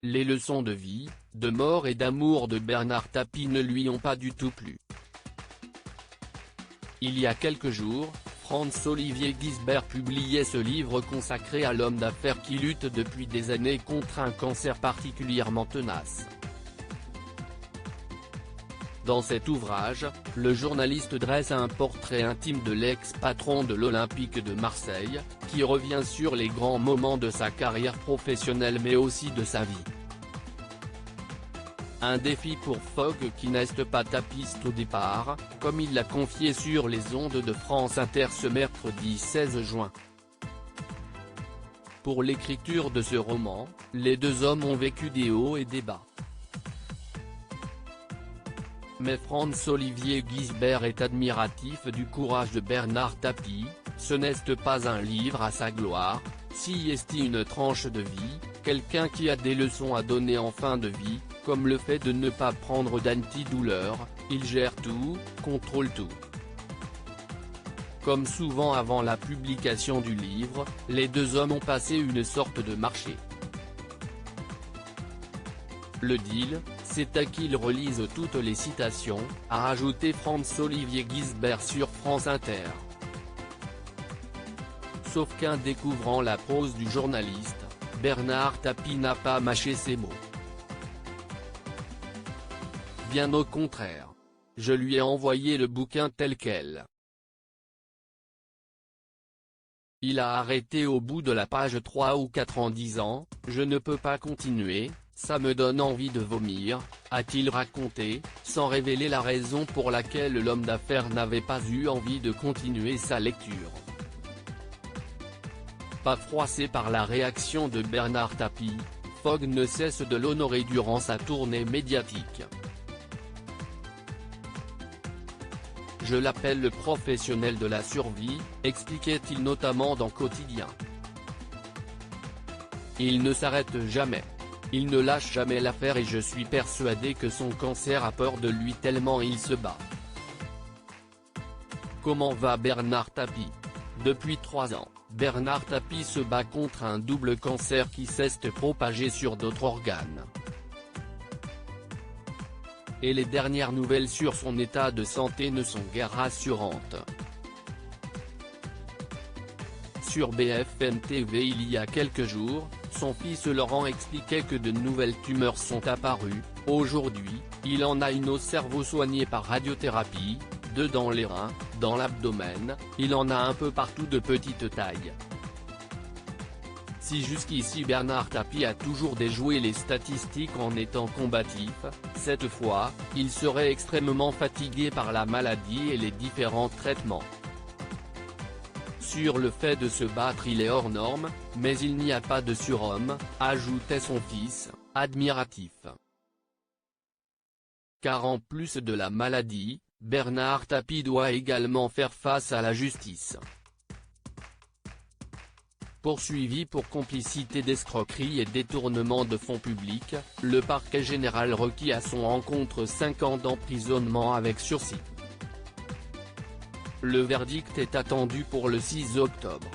Les leçons de vie, de mort et d'amour de Bernard Tapie ne lui ont pas du tout plu. Il y a quelques jours, Franz-Olivier Gisbert publiait ce livre consacré à l'homme d'affaires qui lutte depuis des années contre un cancer particulièrement tenace. Dans cet ouvrage, le journaliste dresse un portrait intime de l'ex-patron de l'Olympique de Marseille, qui revient sur les grands moments de sa carrière professionnelle mais aussi de sa vie. Un défi pour Fogg qui n'est pas tapiste au départ, comme il l'a confié sur les ondes de France Inter ce mercredi 16 juin. Pour l'écriture de ce roman, les deux hommes ont vécu des hauts et des bas. Mais Franz-Olivier Gisbert est admiratif du courage de Bernard Tapie. Ce n'est pas un livre à sa gloire, si est une tranche de vie, quelqu'un qui a des leçons à donner en fin de vie, comme le fait de ne pas prendre d'antidouleur, il gère tout, contrôle tout. Comme souvent avant la publication du livre, les deux hommes ont passé une sorte de marché. Le deal, c'est à qu'ils relisent toutes les citations, a ajouté Franz-Olivier Gisbert sur France Inter. Sauf qu'en découvrant la prose du journaliste, Bernard Tapie n'a pas mâché ses mots. Bien au contraire. Je lui ai envoyé le bouquin tel quel. Il a arrêté au bout de la page 3 ou 4 en disant « Je ne peux pas continuer, ça me donne envie de vomir », a-t-il raconté, sans révéler la raison pour laquelle l'homme d'affaires n'avait pas eu envie de continuer sa lecture. Pas froissé par la réaction de Bernard Tapie, Fogg ne cesse de l'honorer durant sa tournée médiatique. Je l'appelle le professionnel de la survie, expliquait-il notamment dans Quotidien. Il ne s'arrête jamais. Il ne lâche jamais l'affaire et je suis persuadé que son cancer a peur de lui tellement il se bat. Comment va Bernard Tapie? Depuis 3 ans, Bernard Tapie se bat contre un double cancer qui s'est propagé sur d'autres organes. Et les dernières nouvelles sur son état de santé ne sont guère rassurantes. Sur BFM TV il y a quelques jours, son fils Laurent expliquait que de nouvelles tumeurs sont apparues. Aujourd'hui, il en a une au cerveau soignée par radiothérapie, 2 dans les reins, dans l'abdomen, il en a un peu partout de petite taille. Si jusqu'ici Bernard Tapie a toujours déjoué les statistiques en étant combatif, cette fois, il serait extrêmement fatigué par la maladie et les différents traitements. Sur le fait de se battre il est hors norme, mais il n'y a pas de surhomme, ajoutait son fils, admiratif. Car en plus de la maladie, Bernard Tapie doit également faire face à la justice. Poursuivi pour complicité d'escroquerie et détournement de fonds publics, le parquet général requis à son encontre 5 ans d'emprisonnement avec sursis. Le verdict est attendu pour le 6 octobre.